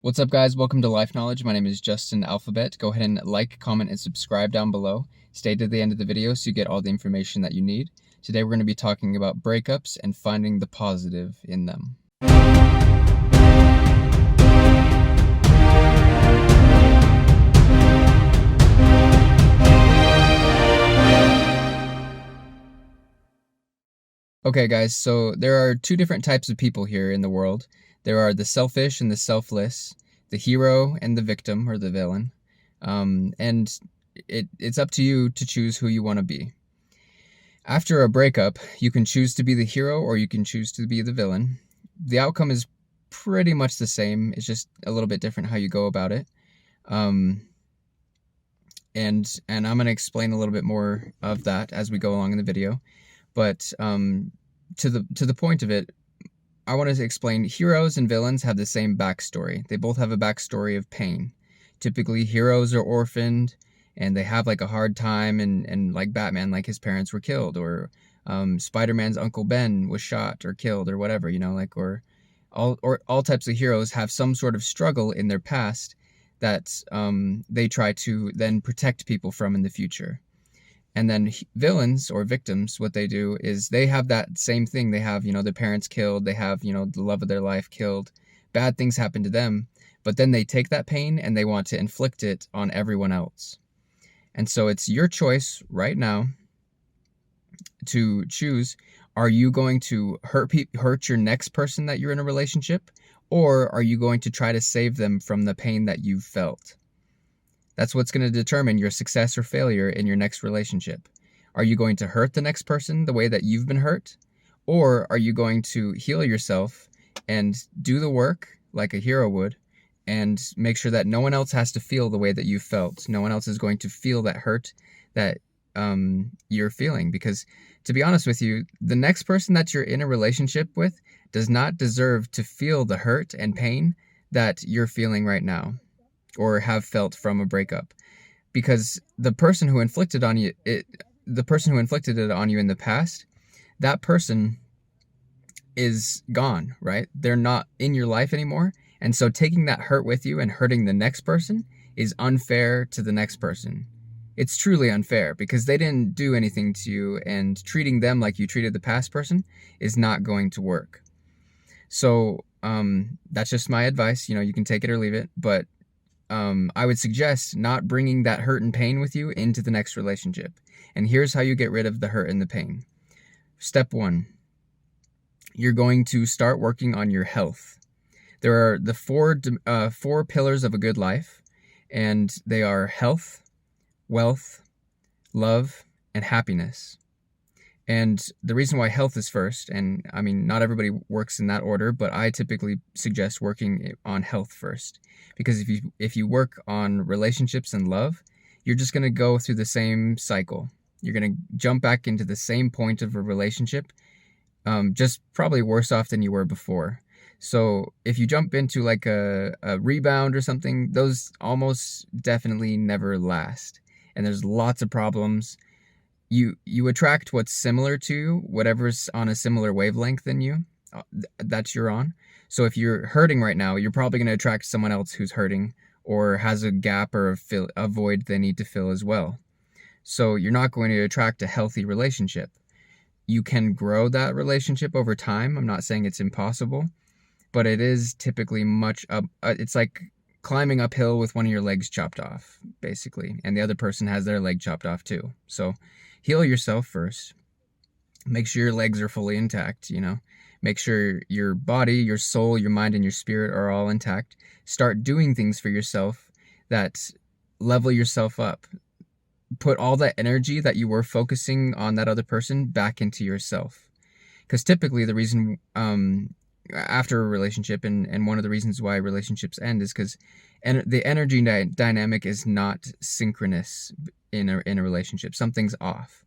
What's up, guys? Welcome to Life Knowledge. My name is Justin Alphabet. Go ahead and like, comment, and subscribe down below. Stay to the end of the video so you get all the information that you need. Today we're going to be talking about breakups and finding the positive in them. Okay, guys, so there are two different types of people here in the world. There are the selfish and the selfless, the hero and the victim or the villain. And it's up to you to choose who you want to be. After a breakup, you can choose to be the hero or you can choose to be the villain. The outcome is pretty much the same. It's just a little bit different how you go about it. And I'm going to explain a little bit more of that as we go along in the video. But to the point of it, I want to explain heroes and villains have the same backstory. They both have a backstory of pain. Typically, heroes are orphaned and they have like a hard time, and like Batman, like his parents were killed, or Spider-Man's Uncle Ben was shot or killed or whatever, or all types of heroes have some sort of struggle in their past that they try to then protect people from in the future. And then villains or victims, what they do is they have that same thing. They have, their parents killed. They have, the love of their life killed. Bad things happen to them. But then they take that pain and they want to inflict it on everyone else. And so it's your choice right now to choose. Are you going to hurt your next person that you're in a relationship? Or are you going to try to save them from the pain that you've felt? That's what's going to determine your success or failure in your next relationship. Are you going to hurt the next person the way that you've been hurt? Or are you going to heal yourself and do the work like a hero would and make sure that no one else has to feel the way that you felt? No one else is going to feel that hurt that you're feeling. Because to be honest with you, the next person that you're in a relationship with does not deserve to feel the hurt and pain that you're feeling right now, or have felt from a breakup, because the person who inflicted it on you in the past, that person is gone, right? They're not in your life anymore. And so taking that hurt with you and hurting the next person is unfair to the next person. It's truly unfair because they didn't do anything to you, and treating them like you treated the past person is not going to work. So that's just my advice. You can take it or leave it, but I would suggest not bringing that hurt and pain with you into the next relationship. And here's how you get rid of the hurt and the pain. Step 1, you're going to start working on your health. There are the four pillars of a good life, and they are health, wealth, love, and happiness. And the reason why health is first, and I mean, not everybody works in that order, but I typically suggest working on health first. Because if you work on relationships and love, you're just going to go through the same cycle. You're going to jump back into the same point of a relationship, just probably worse off than you were before. So if you jump into like a rebound or something, those almost definitely never last. And there's lots of problems. You attract what's similar to you, whatever's on a similar wavelength than you, that you're on. So if you're hurting right now, you're probably going to attract someone else who's hurting or has a gap or a void they need to fill as well. So you're not going to attract a healthy relationship. You can grow that relationship over time. I'm not saying it's impossible, but it is typically it's like climbing uphill with one of your legs chopped off, basically, and the other person has their leg chopped off too. So heal yourself first. Make sure your legs are fully intact, Make sure your body, your soul, your mind, and your spirit are all intact. Start doing things for yourself that level yourself up. Put all that energy that you were focusing on that other person back into yourself. Because typically the reason after a relationship, and one of the reasons why relationships end is because the energy dynamic is not synchronous in a relationship. Something's off.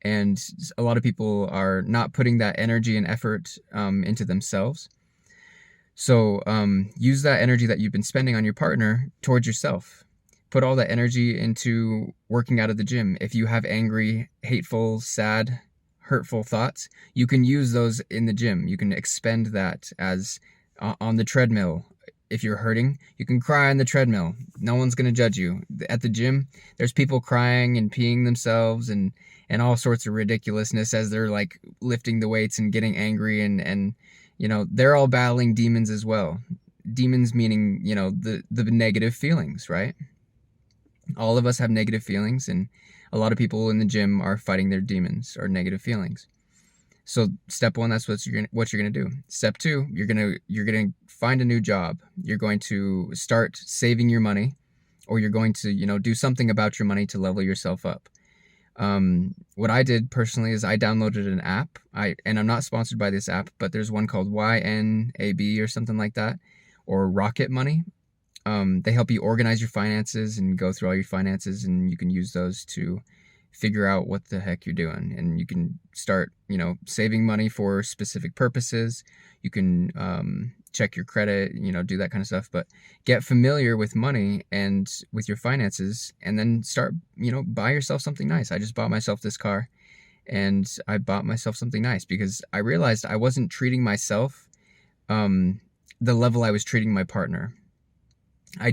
And a lot of people are not putting that energy and effort into themselves. So use that energy that you've been spending on your partner towards yourself. Put all that energy into working out at the gym. If you have angry, hateful, sad, hurtful thoughts, you can use those in the gym. You can expend that as on the treadmill, if you're hurting, you can cry on the treadmill. No one's going to judge you. At the gym, there's people crying and peeing themselves and all sorts of ridiculousness as they're like lifting the weights and getting angry and they're all battling demons as well. Demons meaning, the negative feelings, right? All of us have negative feelings, and a lot of people in the gym are fighting their demons or negative feelings. So step one, that's what you're gonna do. Step two, you're gonna find a new job. You're going to start saving your money, or you're going to do something about your money to level yourself up. What I did personally is I downloaded an app. And I'm not sponsored by this app, but there's one called YNAB or something like that, or Rocket Money. They help you organize your finances and go through all your finances, and you can use those to figure out what the heck you're doing. And you can start, saving money for specific purposes. You can check your credit, do that kind of stuff. But get familiar with money and with your finances, and then start, buy yourself something nice. I just bought myself this car, and I bought myself something nice because I realized I wasn't treating myself the level I was treating my partner. I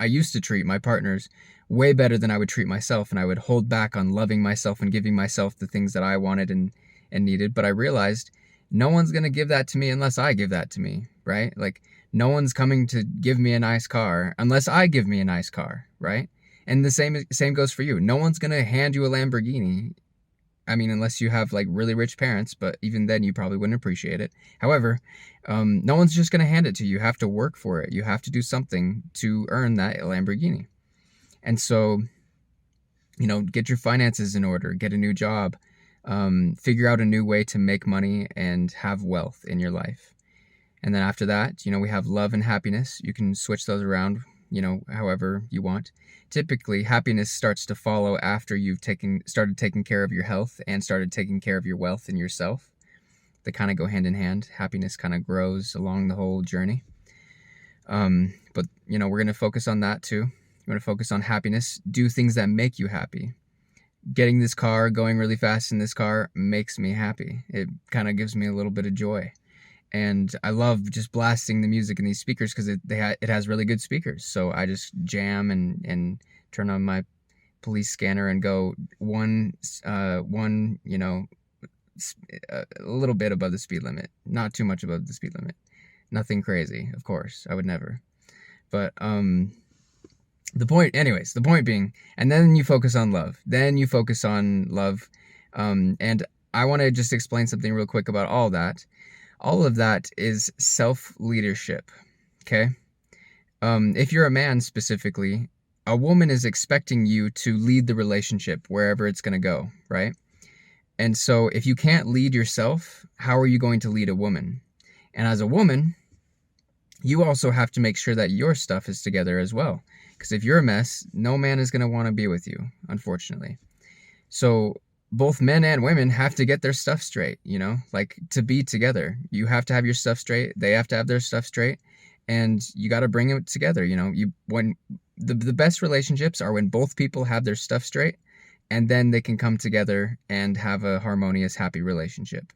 used to treat my partners way better than I would treat myself, and I would hold back on loving myself and giving myself the things that I wanted and needed. But I realized no one's going to give that to me unless I give that to me, right? Like, no one's coming to give me a nice car unless I give me a nice car, right? And the same goes for you. No one's going to hand you a Lamborghini. I mean, unless you have like really rich parents, but even then you probably wouldn't appreciate it. However, no one's just going to hand it to you. You have to work for it. You have to do something to earn that Lamborghini. And so, get your finances in order, get a new job, figure out a new way to make money and have wealth in your life. And then after that, we have love and happiness. You can switch those around, however you want. Typically, happiness starts to follow after you've started taking care of your health and started taking care of your wealth and yourself. They kind of go hand in hand. Happiness kind of grows along the whole journey. But, we're going to focus on that too. We're going to focus on happiness. Do things that make you happy. Getting this car, going really fast in this car makes me happy. It kind of gives me a little bit of joy. And I love just blasting the music in these speakers because it has really good speakers. So I just jam and turn on my police scanner and go one, a little bit above the speed limit. Not too much above the speed limit. Nothing crazy, of course. I would never. But the point being, and then you focus on love. And I want to just explain something real quick about all that. All of that is self-leadership, okay? If you're a man specifically, a woman is expecting you to lead the relationship wherever it's going to go, right? And so if you can't lead yourself, how are you going to lead a woman? And as a woman, you also have to make sure that your stuff is together as well. Because if you're a mess, no man is going to want to be with you, unfortunately. So both men and women have to get their stuff straight, like to be together. You have to have your stuff straight. They have to have their stuff straight, and you got to bring it together. When the best relationships are when both people have their stuff straight, and then they can come together and have a harmonious, happy relationship.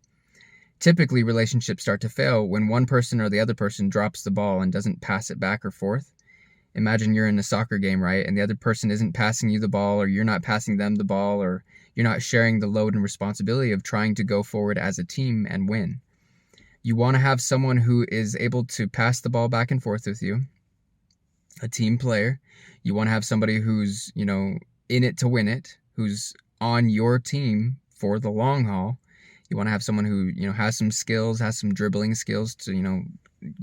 Typically, relationships start to fail when one person or the other person drops the ball and doesn't pass it back or forth. Imagine you're in a soccer game, right? And the other person isn't passing you the ball, or you're not passing them the ball, or you're not sharing the load and responsibility of trying to go forward as a team and win. You want to have someone who is able to pass the ball back and forth with you, a team player. You want to have somebody who's, in it to win it, who's on your team for the long haul. You want to have someone who, has some skills, has some dribbling skills to,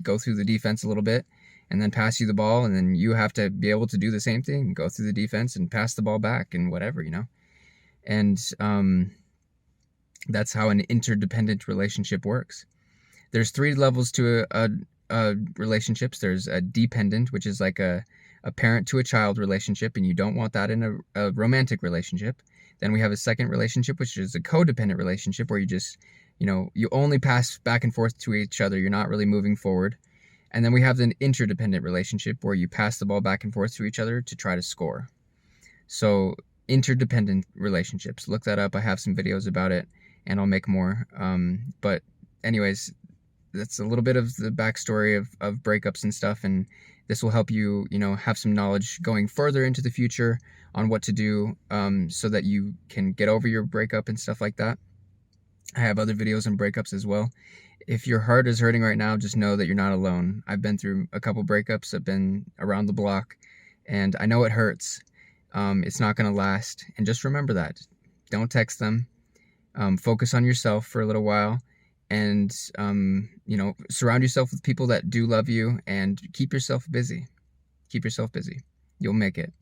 go through the defense a little bit and then pass you the ball. And then you have to be able to do the same thing, go through the defense and pass the ball back and whatever, And that's how an interdependent relationship works. There's 3 levels to a relationships. There's a dependent, which is like a parent to a child relationship, and you don't want that in a romantic relationship. Then we have a second relationship, which is a codependent relationship, where you just, you only pass back and forth to each other. You're not really moving forward. And then we have an interdependent relationship where you pass the ball back and forth to each other to try to score. So interdependent relationships, look that up. I have some videos about it, and I'll make more. But anyways, that's a little bit of the backstory of breakups and stuff, and this will help you, have some knowledge going further into the future on what to do, so that you can get over your breakup and stuff like that. I have other videos on breakups as well. If your heart is hurting right now, just know that you're not alone. I've been through a couple breakups. I've been around the block, and I know it hurts. It's not going to last. And just remember that. Don't text them. Focus on yourself for a little while, and, surround yourself with people that do love you, and keep yourself busy. Keep yourself busy. You'll make it.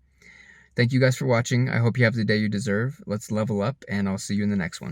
Thank you guys for watching. I hope you have the day you deserve. Let's level up, and I'll see you in the next one.